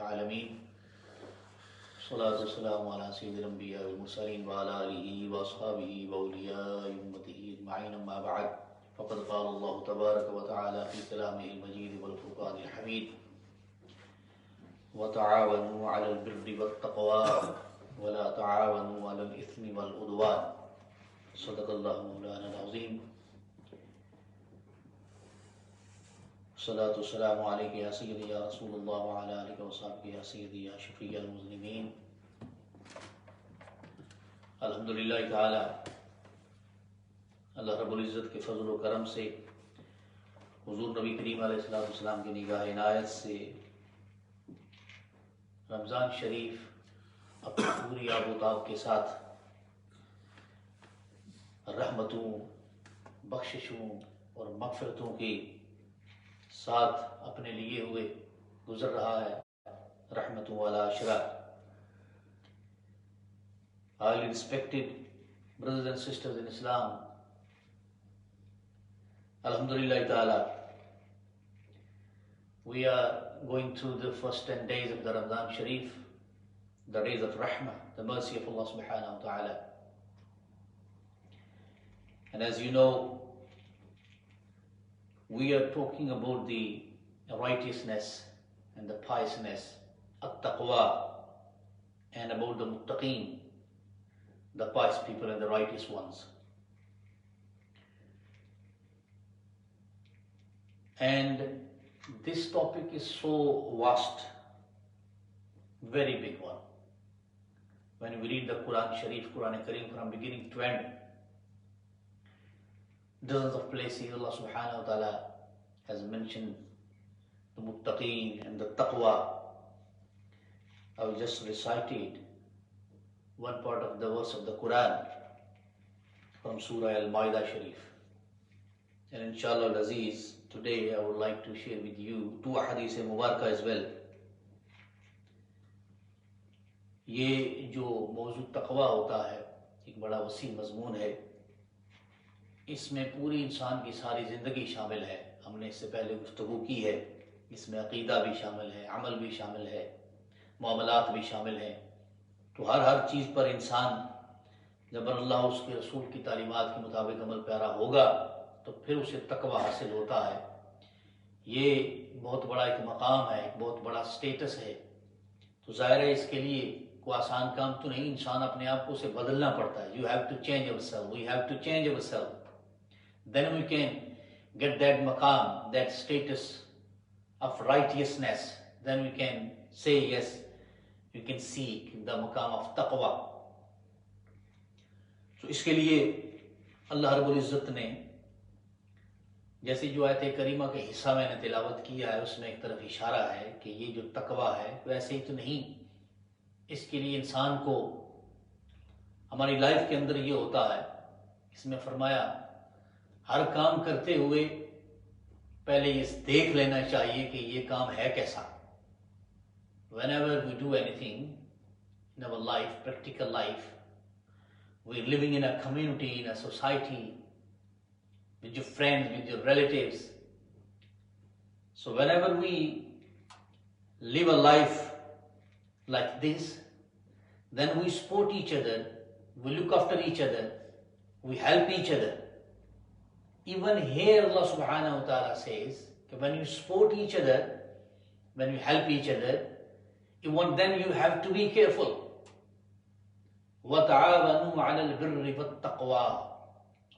आलमीन सल्लल्लाहु वस्सलामु अला सय्यिदिल अंबिया वल मुरसलीन व अला आलिहि व अस्हाबिहि व औलियाइ उम्मतिहि अजमईन अम्मा बअद फ़क़द क़ाल अल्लाहु तबारक व तआला फ़ी कलामिहिल मजीद वल फ़ुरक़ानिल हमीद व तआवनु अलल बिर्रि वत तक़वा व ला तआवनु अलल इस्मि वल उद्वान सदक़ल्लाहु मौलाना अज़ीम। सलातु सलामु अलैका या सय्यदी या रसूलल्लाह व अला आलिका व सहबिका या सय्यदी या शफ़ीअल मुज़निबीन। अल्हम्दुलिल्लाह ताला अल्लाह रब्बुल इज़्ज़त के फज़ल व करम से हुज़ूर नबी करीम अलैहिस्सलातु वस्सलाम की निगाह इनायत से रमज़ान शरीफ अपनी पूरी आबोताब के साथ रहमतों, बख्शिशों और मग़फ़िरतों के साथ अपने लिए हुए गुजर रहा है। रहमतु वाला Ashara. Highly respected brothers and sisters in Islam, Alhamdulillah Ta'ala, we are going through the first 10 days of the Ramadan Sharif, the days of Rahmah, the mercy of Allah Subhanahu wa Ta'ala. And as you know, we are talking about the righteousness and the piousness, at-taqwa, and about the muttaqeen, the pious people and the righteous ones. And this topic is so vast, very big one. When we read the Quran Sharif, Quran Kareem from beginning to end, dozens of places Allah Subhanahu wa Ta'ala has mentioned the muttaqeen and the taqwa. I will just recited one part of the verse of the Quran from Surah Al-Ma'idah Sharif. And inshallah al-Aziz, today I would like to share with you two ahadith mubarakah as well. ये जो मौजू तक़वा होता है एक बड़ा वसी मज़मून है। इसमें पूरी इंसान की सारी ज़िंदगी शामिल है। हमने इससे पहले गुफ्तगू की है। इसमें अक़ीदा भी शामिल है, अमल भी शामिल है, मामलात भी शामिल हैं। तो हर चीज़ पर इंसान जब अल्लाह उसके रसूल की तालीमात के मुताबिक अमल पैरा होगा तो फिर उसे तक़वा हासिल होता है। ये बहुत बड़ा एक मकाम है, एक बहुत बड़ा स्टेटस है। तो ज़ाहिर है इसके लिए कोई आसान काम तो नहीं, इंसान अपने आप को उसे बदलना पड़ता है। You have to change ourselves, we have to change ourselves, then we can get that maqam, that status of righteousness. Then we can say yes, we can seek the maqam of taqwa. So इसके लिए अल्लाह रब्बुल इज़्ज़त ने जैसे जो आयत करीमा के हिस्सा मैंने तिलावत किया है उसमें एक तरफ इशारा है कि ये जो तक़वा है वैसे ही तो नहीं, इसके लिए इंसान को हमारी लाइफ के अंदर ये होता है। इसमें फरमाया हर काम करते हुए पहले ये देख लेना चाहिए कि ये काम है कैसा। Whenever we do anything in our life, practical life, we're living in a community, in a society, with your friends, with your relatives. So whenever we live a life like this, then we support each other, we look after each other, we help each other. Even here Allah Subhanahu wa Ta'ala says that when you support each other, when you help each other, even then you have to be careful. وَتَعَاوَنُوا عَلَى الْبِرِّ وَالتَّقْوَى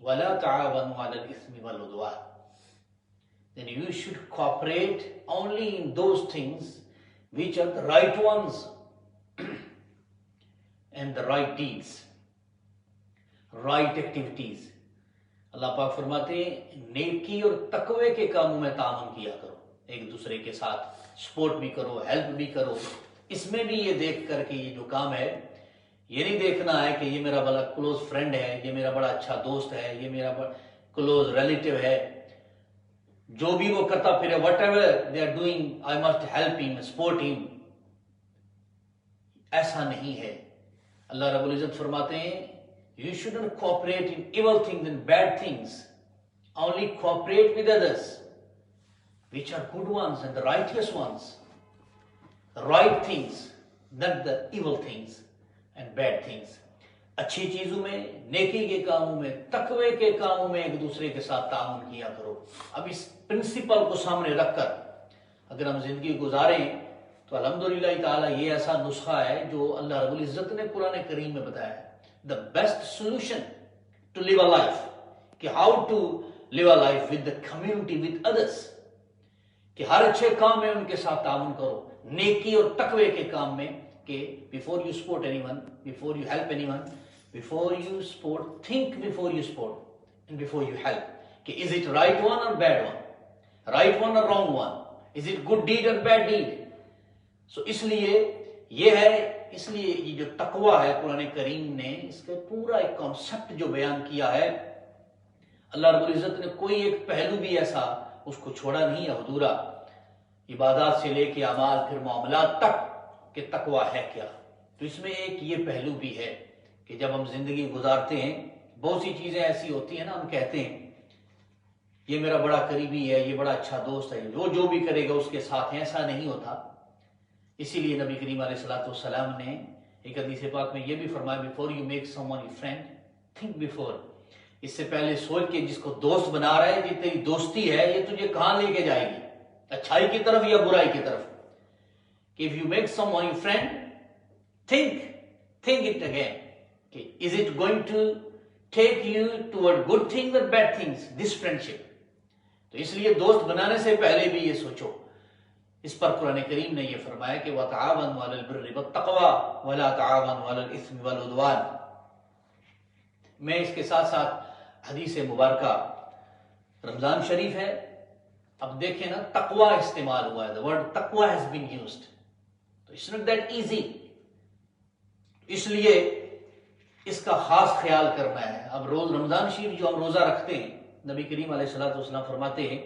وَلَا تَعَاوَنُوا عَلَى الْإِثْمِ وَالْعُدْوَانِ. Then you should cooperate only in those things which are the right ones and the right deeds, right activities. अल्लाह पाक फरमाते हैं नेकी और तकवे के कामों में तामन किया करो, एक दूसरे के साथ सपोर्ट भी करो, हेल्प भी करो। इसमें भी ये देख कर के ये जो काम है, ये नहीं देखना है कि ये मेरा बड़ा क्लोज फ्रेंड है, ये मेरा बड़ा अच्छा दोस्त है, ये मेरा क्लोज रिलेटिव है, जो भी वो करता फिर whatever they are doing I must help him, support him. ऐसा नहीं है। अल्लाह रब्बुल इज़्ज़त फरमाते हैं you shouldn't cooperate in evil things and bad things. Only cooperate with others, which are good ones and the righteous ones. right things, not the evil things and bad things. अच्छी चीजों में, नेकी के कामों में, तकवे के कामों में एक दूसरे के साथ ताउन किया करो। अब इस प्रिंसिपल को सामने रखकर अगर हम जिंदगी गुजारें तो अल्हम्दुलिल्लाह ताला ये ऐसा नुस्खा है जो अल्लाह रब्बुल इज्जत ने कुरान करीम में बताया है। The best solution to live a life, कि how to live a life with the community with others, कि हर अच्छे काम में उनके साथ ताउन करो, नेकी और तकवे के काम में, कि before you support anyone, before you help anyone, before you support, think before you support and before you help, कि इज इट राइट वन और बैड वन, राइट वन और wrong one, is it good deed और bad deed. So इसलिए ये है, इसलिए ये जो तकवा है कुरान करीम ने इसका पूरा एक कॉन्सेप्ट जो बयान किया है, अल्लाह रब्बुल इज्जत ने कोई एक पहलू भी ऐसा उसको छोड़ा नहीं है अधूरा, इबादत से लेके अमाल फिर मामलात तक, कि तकवा है क्या। तो इसमें एक ये पहलू भी है कि जब हम जिंदगी गुजारते हैं बहुत सी चीजें ऐसी होती हैं ना, हम कहते हैं ये मेरा बड़ा करीबी है, ये बड़ा अच्छा दोस्त है, जो भी करेगा उसके साथ है, ऐसा नहीं होता। इसीलिए नबी करीम अलैहिस्सलाम ने एक हदीस पाक में ये भी फरमाया, before you make someone your friend think before, इससे पहले सोच के जिसको दोस्त बना रहा है, ये तेरी दोस्ती है, ये तुझे कहां लेके जाएगी, अच्छाई की तरफ या बुराई की तरफ। If you make someone your friend, think it again. Okay, is it going to take you toward good things or bad things? This friendship. तो इसलिए दोस्त बनाने से पहले भी ये सोचो। इस पर कुरान करीम ने ये फरमाया कि वतआवनु अलल बिर्रि वत्तक़वा वला तआवनु अलल इस्मि वल उद्वान। मैं इसके साथ साथ हदीस मुबारका रमजान शरीफ है, अब देखें ना, तकवा इस्तेमाल हुआ है, द वर्ड तकवा हैज बीन यूज्ड, तो इट्स नॉट दैट इजी, इसलिए इसका खास ख्याल करना है। अब रोज रमजान शरीफ जो हम रोजा रखते हैं, नबी करीम अलैहिस्सलाम फरमाते हैं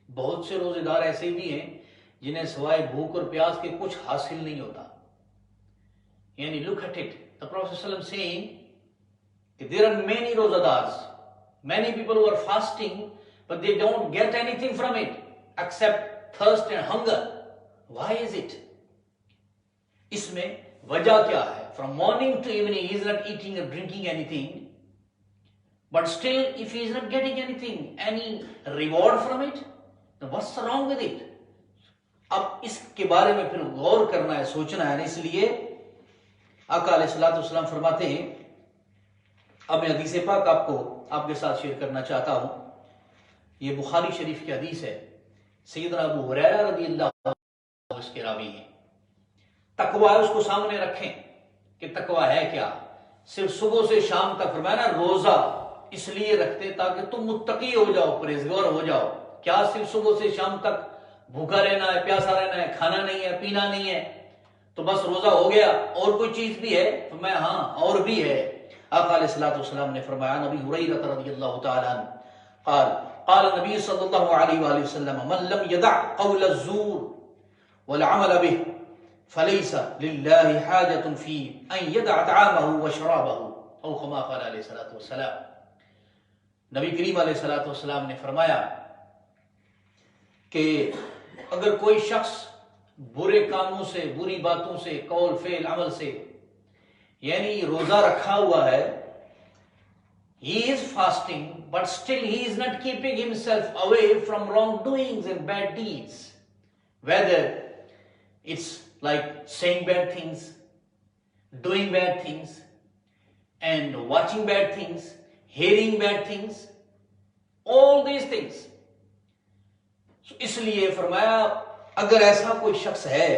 बहुत से रोजेदार ऐसे भी हैं जिन्हें सिवाय भूख और प्यास के कुछ हासिल नहीं होता। यानी look at it, the prophet सल्लल्लाहु अलैहि वसल्लम सेइंग देयर आर मेनी रोजादार्स, many people who are fasting but they don't get anything from it except thirst and hunger. Why is it? इसमें वजह क्या है? From morning to evening he is not eating और drinking anything, but still if he is not getting anything, any reward from it, what's wrong with it? अब इसके बारे में फिर गौर करना है, सोचना है। इसलिए आका अलैहिस्सलाम फरमाते हैं, अब मैं हदीस पाक आपके साथ शेयर करना चाहता हूं। ये बुखारी शरीफ की हदीस है, सैयदना अबू हुरैरा रज़ियल्लाहु अन्हु इसके रावी हैं। तकवा है उसको सामने रखें कि तकवा है क्या। सिर्फ सुबह से शाम तक फरमाया ना, रोजा इसलिए रखते ताकि तुम मुत्तकी हो जाओ, परहेजगार हो जाओ। क्या सिर्फ सुबह से शाम तक भूखा रहना है, प्यासा रहना है, खाना नहीं है, पीना नहीं है, तो बस रोजा हो गया? और कोई चीज भी है? फरमाया हाँ, और भी है। आका अलैहिस्सलाम ने फरमाया, नबी हुरैरा रज़ियल्लाहु तआला अन्हु क़ाल नबी सल्लल्लाहु अलैहि वसल्लम मन लम यदअ क़ौल अज़्ज़ूर वल अमल बिही फलैसा लिल्लाहि हाजतुन फी अन यदअ तआमहु व शराबहु औ कमा क़ाल अलैहिस्सलातु वस्सलाम। नबी करीम अलैहिस्सलातु वस्सलाम ने फरमाया कि अगर कोई शख्स बुरे कामों से, बुरी बातों से, कौल फेल अमल से, यानी रोजा रखा हुआ है, he is fasting but still he is not keeping himself away from wrongdoings and bad deeds, whether it's like saying bad things, doing bad things and watching bad things, hearing bad things, all these things। इसलिए फरमाया अगर ऐसा कोई शख्स है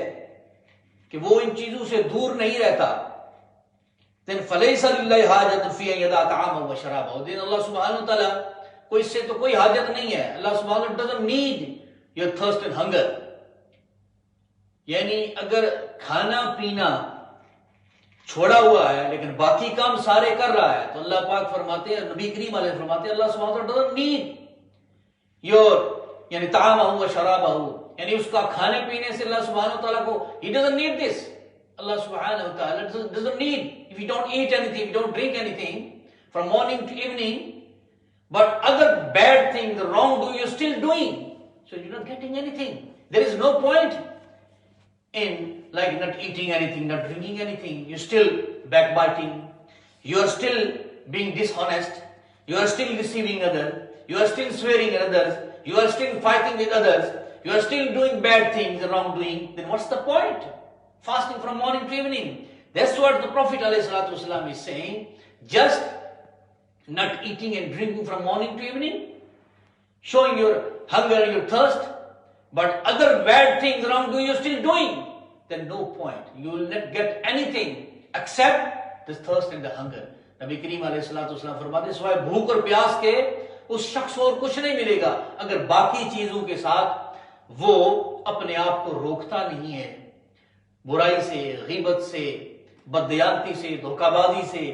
कि वो इन चीजों से दूर नहीं रहता, then फलैसा लिल्लाहि हाजतुन फी अन यदअ तआमहु व शराबहु, दिन अल्लाह सुब्हानहु व तआला को इससे तो कोई हाजत नहीं है। अल्लाह सुब्हानहु व तआला doesn't need your thirst and hunger। यानी अगर खाना पीना छोड़ा हुआ है लेकिन बाकी काम सारे कर रहा है, तो अल्लाह पाक फरमाते हैं, नबी करीम अलैहि फरमाते हैं, अल्लाह सुब्हानहु व तआला doesn't need your यानी तामहु व शराबहु, यानी उसका खाने पीने से अल्लाह सुब्हानहु व तआला को he doesn't need this। Allah subhanahu wa ta'ala doesn't need, if you don't eat anything, if you don't drink anything from morning to evening, but other bad things, the wrongdoing you're still doing, so you're not getting anything. There is no point in like not eating anything, not drinking anything. You're still backbiting. You are still being dishonest. You are still deceiving others. You are still swearing at others. You are still fighting with others. You are still doing bad things, wrongdoing. Then what's the point? Fasting from morning to evening. That's what the Prophet ﷺ is saying. Just not eating and drinking from morning to evening, showing your hunger and your thirst, but other bad things, wrongdoing, you're still doing. Then no point. You will not get anything except the thirst and the hunger. नबी करीम अलैहिस्सलाम फरमाते सिवाय भूख और प्यास के उस शख्स को और कुछ नहीं मिलेगा अगर बाकी चीजों के साथ वो अपने आप को रोकता नहीं है, बुराई से, गीबत से, बददियानती से, धोखाबाजी से,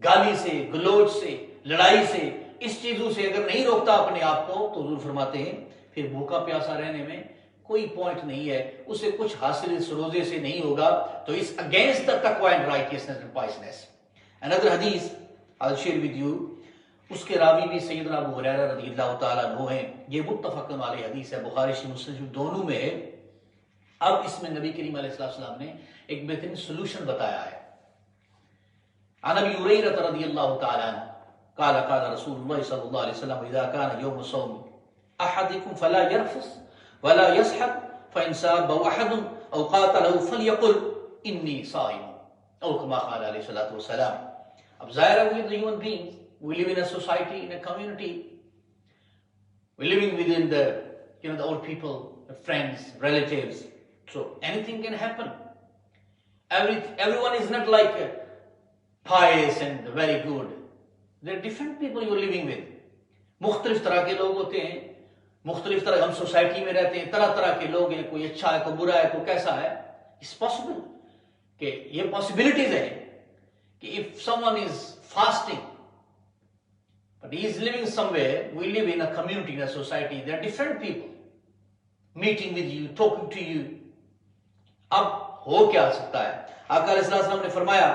गाली से, गलोच से, लड़ाई से, इस चीजों से अगर नहीं रोकता अपने आप को तो हुजूर फरमाते हैं फिर भूखा प्यासा रहने में कोई पॉइंट नहीं है, उसे कुछ हासिल इस रोजे से नहीं होगा. तो इस अगेंस्ट द तकवा एंड राइटियसनेस एंड पाइसनेस. अनदर हदीस I will share with you, उसके रावी भी सैयदना अबू हुरैरा रज़ियल्लाहु तआला अन्हु हैं. ये मुत्तफ़क़ुन अलैहि हदीस है, बुखारी शरीफ मुस्लिम दोनों में है. अब इसमें नबी करीम अलैहिस्सलाम ने एक बेहतरीन सॉल्यूशन बताया है. अन अबी हुरैरा रज़ियल्लाहु तआला अन्हु क़ाल क़ाल रसूलुल्लाह सल्लल्लाहु अलैहि वसल्लम इज़ा कान यौम सौम अहदिकुम फला यरफुस वला यसहब फइन साबहु अहदुन औ क़ातलहु फलयक़ुल इन्नी साइम औ कमा क़ाल अलैहि सल्लल्लाहु अलैहि वसल्लम. अब ज़ाहिर है we human beings, we live in a society, in a community. We're living within the old people, the friends, relatives. So anything can happen. Everyone is not like pious and very good. There are different people you're living with. मुख्तलिफ तरह के लोग होते हैं, मुख्तलिफ तरह हम society में रहते हैं, तरह तरह के लोग हैं, कोई अच्छा है, कोई बुरा है, कोई कैसा है. It's possible कि ये possibilities है कि if someone is fasting but he is living somewhere, we live in a community, in a society, there are different people meeting with you, talking to you. अब हो क्या सकता है? आका अलैहि सलाम ने फरमाया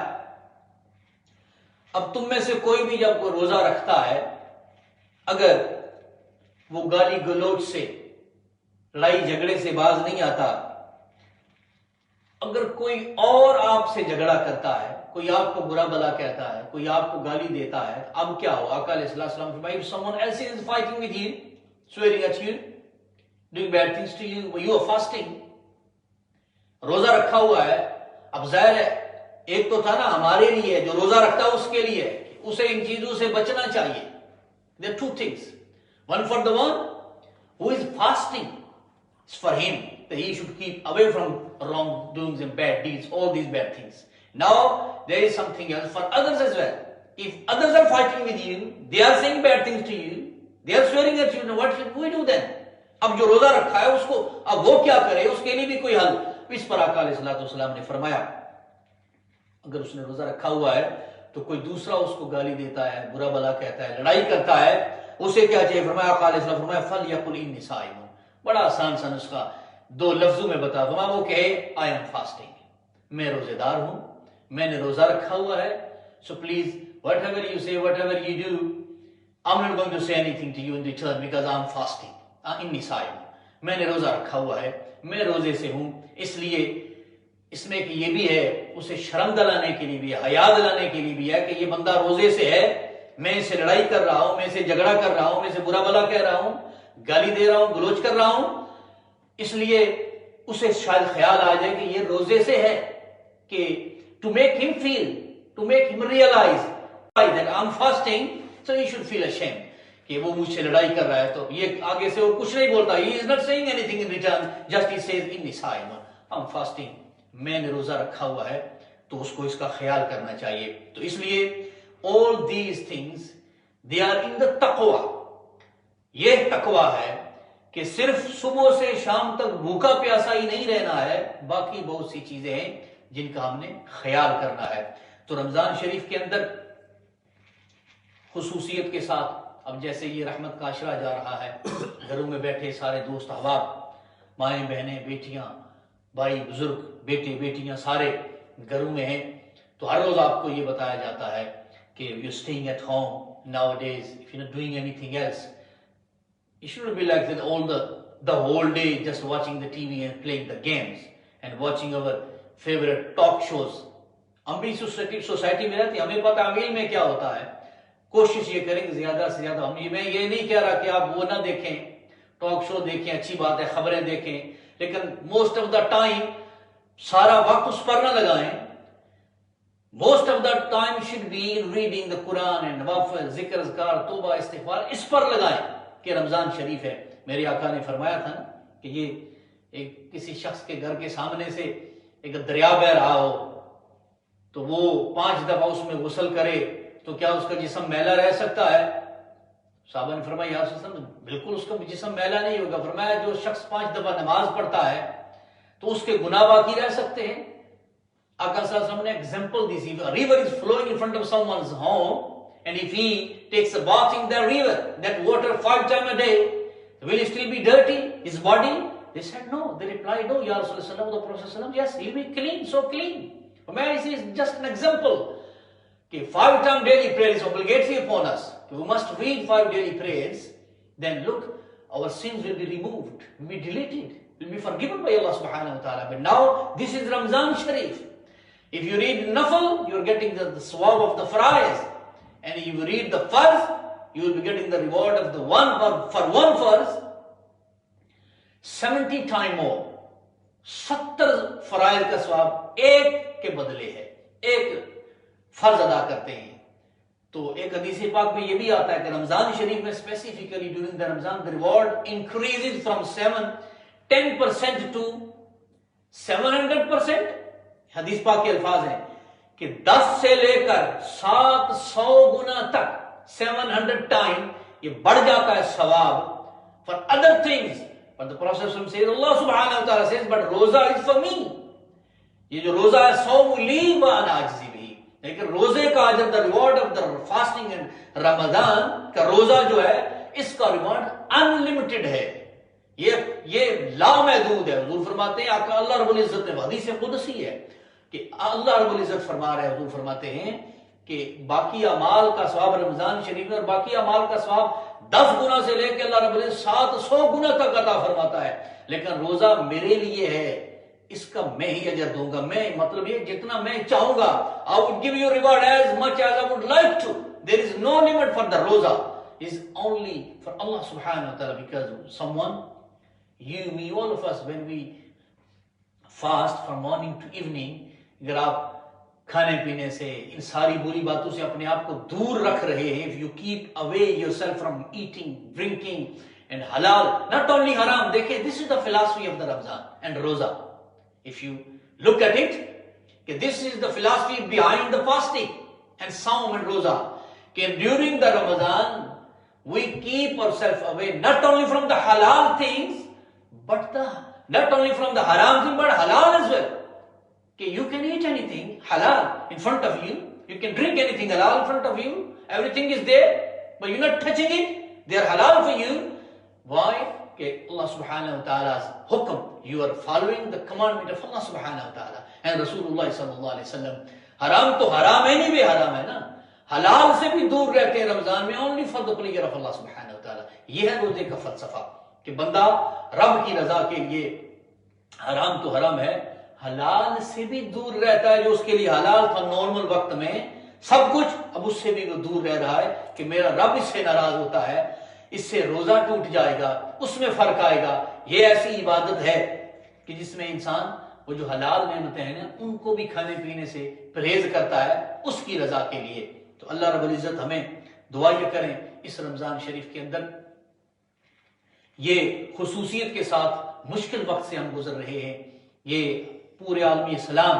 अब तुम में से कोई भी जब रोजा रखता है, अगर वो गाली गलोच से, लड़ाई झगड़े से बाज नहीं आता, अगर कोई और आपसे झगड़ा करता है, कोई आपको बुरा भला कहता है, कोई आपको गाली देता है, अब क्या हो? आका अलैहिस्सलाम फरमाया if someone else is fighting with you, swearing at you, doing bad things to you, you are fasting, रोजा रखा हुआ है. अब जाहिर है एक तो था ना हमारे लिए, जो रोजा रखता है उसके लिए, उसे इन चीजों से बचना चाहिए. There are two things. One for the one who is fasting, it's for him that he should keep away from wrongdoings and bad deeds, all these bad things. Now there is something else for others as well. If others are fighting with you, they are saying bad things to you, they are swearing at you, what should we do then? अब जो रोजा रखा है उसको अब वो क्या करे, उसके लिए भी कोई हल. इस पर आका अलैहिस्सलाम ने फरमाया अगर उसने रोजा रखा हुआ है तो कोई दूसरा उसको गाली देता है, बुरा भला कहता है, लड़ाई करता है, उसे क्या चाहिए? फरमाया आका अलैहिस्सलाम फरमाया फलयकुल इन्नी साइम. बड़ा आसान सा नुस्खा दो लफ्जों में बता. फरमाया वो कहे आई एम फास्टिंग, मैं रोजेदार हूं, मैंने रोजा रखा हुआ है. So please, whatever you say, whatever you do, I'm not going to say anything to you in return because I'm fasting. इन्नी साइम, मैंने रोजा रखा हुआ है, मैं रोजे से हूं. इसलिए इसमें कि ये भी है, उसे शर्म दिलाने के लिए भी है, हया दिलाने के लिए भी है कि ये बंदा रोजे से है, मैं इसे लड़ाई कर रहा हूं, मैं इसे झगड़ा कर रहा हूं, मैं इसे बुरा भला कह रहा हूं, गाली दे रहा हूं, गलोच कर रहा हूं. इसलिए उसे शायद ख्याल आ जाए कि ये रोजे से है, कि to make him feel, to make him realize that I'm fasting, so he should feel ashamed कि वो मुझसे लड़ाई कर रहा है. तो ये आगे से और कुछ नहीं बोलता, he is not saying anything in return, just he says inni saim, I'm fasting, मैंने रोजा रखा हुआ है. तो उसको इसका ख्याल करना चाहिए. तो इसलिए all these things they are in the taqwa. ये तकवा है कि सिर्फ सुबह से शाम तक भूखा प्यासा ही नहीं रहना है, बाकी बहुत सी चीजें हैं जिनका हमने ख्याल करना है. तो रमजान शरीफ के अंदर खुसूसियत के साथ अब जैसे ये रहमत का अशरा जा रहा है, घरों में बैठे सारे दोस्त अहबाब, माएँ बहनें, बेटियां, भाई बुजुर्ग, बेटे बेटियां सारे घरों में हैं. तो हर रोज आपको ये बताया जाता है कि you staying at home nowadays, if you're not doing anything else, you shouldn't be like that all the whole day just watching the TV and playing the games and watching our favourite talk shows. हम भी society में रहते हैं, हमें पता अमील में क्या होता है। कोशिश ये करेंगे ज्यादा से ज्यादा। मैं ये नहीं कह रहा कि आप वो ना देखें, टॉक शो देखें, अच्छी बात है, खबरें देखें, लेकिन मोस्ट ऑफ द टाइम सारा वक्त उस पर ना लगाएं। Most of the time should be in reading the Quran and नवाफिल, जिक्र, अज़कार, तौबा, इस्तिग़फ़ार, इस पर लगाएं कि रमजान शरीफ है। मेरे आका ने फरमाया था ना कि ये एक किसी शख्स के घर के सामने से एक दरिया बह रहा हो तो वो 5 दफा उसमें गुस्ल करे तो क्या उसका जिस्म मैला रह सकता है? साहबा ने फरमाया या रसूल अल्लाह, बिल्कुल उसका जिस्म मैला नहीं होगा। फरमाया जो शख्स 5 दफा नमाज पढ़ता है तो उसके गुनाह बाकी रह सकते हैं। आका सल्लल्लाहु अलैहि वसल्लम ने एग्जांपल दी थी, a river is flowing in front of someone's home and if he takes a bath in the river, that water 5 times a day, will it still be dirty, his body? They said no. They replied, no, Ya Rasulullah, the Prophet ﷺ, yes, he'll be clean, so clean. This is just an example. Okay, 5 times daily prayer is obligatory upon us. We must read 5 daily prayers. Then look, our sins will be removed, will be deleted, will be forgiven by Allah subhanahu wa ta'ala. But now, this is Ramzan Sharif. If you read Nafal, you're getting the sawab of the faraiz. And if you read the farz, you will be getting the reward of the for one farz, 70 times more. 70 फराइज का swab एक के बदले है, एक फर्ज अदा करते हैं। तो एक हदीस पाक में यह भी आता है कि रमजान शरीफ में specifically during the Ramzan the reward increases from 10% to 700%। हदीस पाक के अल्फाज हैं कि 10 से लेकर 700 गुना तक, 700 टाइम ये बढ़ जाता है सवाब for other things. But the Prophet says, Allah subhanahu wa ta'ala says, but roza is for me. ये जो रोजा है सौम ली व अना अज्ज़ी बिही, लेकिन रोजे का अजर, the reward of the fasting in Ramzan का रोजा जो है इसका रिवॉर्ड अनलिमिटेड है। ये लामहदूद है। हुजूर फरमाते हैं, आका अल्लाह रब्बुल इज्जत ने हदीस कुदसी है कि अल्लाह रब्बुल इज्जत फरमा रहे हैं, हुजूर फरमाते हैं कि बाकी अमाल का सवाब रमजान शरीफ में और बाकी अमाल का सवाब 10 गुना से लेकर अल्लाह रब्बुल इज्जत 700 गुना तक अता फरमाता है। लेकिन रोजा मेरे लिए है, इसका मैं ही अजर दूंगा। मैं मतलब ये जितना मैं चाहूंगा, I would give you reward as much as I would like to. There is no limit for the रोजा, इज ओनली फॉर अल्लाह सुब्हानहू व तआला, because someone, you, me, all of us, when we fast from morning to evening, अगर आप खाने पीने से, इन सारी बुरी बातों से अपने आप को दूर रख रहे हैं, if you keep away yourself from eating, drinking and halal, not only haram, देखिए, this is the philosophy of the Ramzan and Roza. If you look at it, this is the philosophy behind the fasting and Saum and Roza. During the Ramadan, we keep ourselves away not only from the halal things, but not only from the haram thing, but halal as well. You can eat anything halal in front of you. You can drink anything halal in front of you. Everything is there, but you're not touching it. They are halal for you. Why? Allah subhanahu wa ta'ala's hukm. You are following the commandment of Allah subhanahu wa ta'ala and Rasulullah sallallahu alaihi wasallam. Haram to haram है, नहीं भी हराम है ना। हलाल से भी दूर रहते हैं रमजान में, only for the pleasure of Allah subhanahu wa ta'ala. ये है रोजे का फलसफा कि बंदा रब की रजा के लिए हराम तो हराम है, हलाल से भी दूर रहता है। जो उसके लिए हलाल था नॉर्मल वक्त में सब कुछ, अब उससे भी वो दूर रह रहा है कि मेरा रब इससे नाराज होता है, इससे रोजा टूट जाएगा, उसमें फर्क आएगा। ये ऐसी इबादत है कि जिसमें इंसान वो जो हलाल नेमतें हैं ना, उनको भी खाने पीने से परहेज करता है उसकी रजा के लिए। तो अल्लाह रब्बुल इज्जत हमें दुआ ये करें इस रमजान शरीफ के अंदर, ये खुसूसियत के साथ मुश्किल वक्त से हम गुजर रहे हैं। ये पूरे आलमी इस्लाम,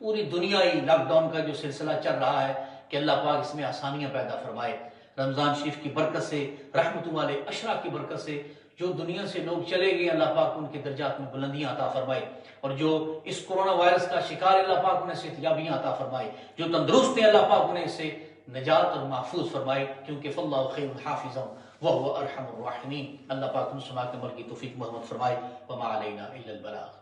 पूरी दुनिया ही लॉकडाउन का जो सिलसिला चल रहा है कि अल्लाह पाक इसमें आसानियां पैदा फरमाए। रमजान शरीफ की बरकत से, रहमतुल वाले अशरा की बरकत से जो दुनिया से लोग चले गए, अल्लाह पाक उनके दर्जात में बुलंदियां अता फरमाए। और जो इस कोरोना वायरस का शिकार है, अल्लाह पाक उन्हें सेहतयाबियां अता फरमाए। जो तंदुरुस्त है, अल्लाह पाक उन्हें इससे निजात और महफूज फरमाए, क्योंकि फल्लाहु खैरुल हाफिज़न व हुवा अरहमुर राहिमीन। अल्लाह पाक मुसलमान के मर की तौफीक मोहम्मद फरमाए। व मा अलैना इल्लल बलाग।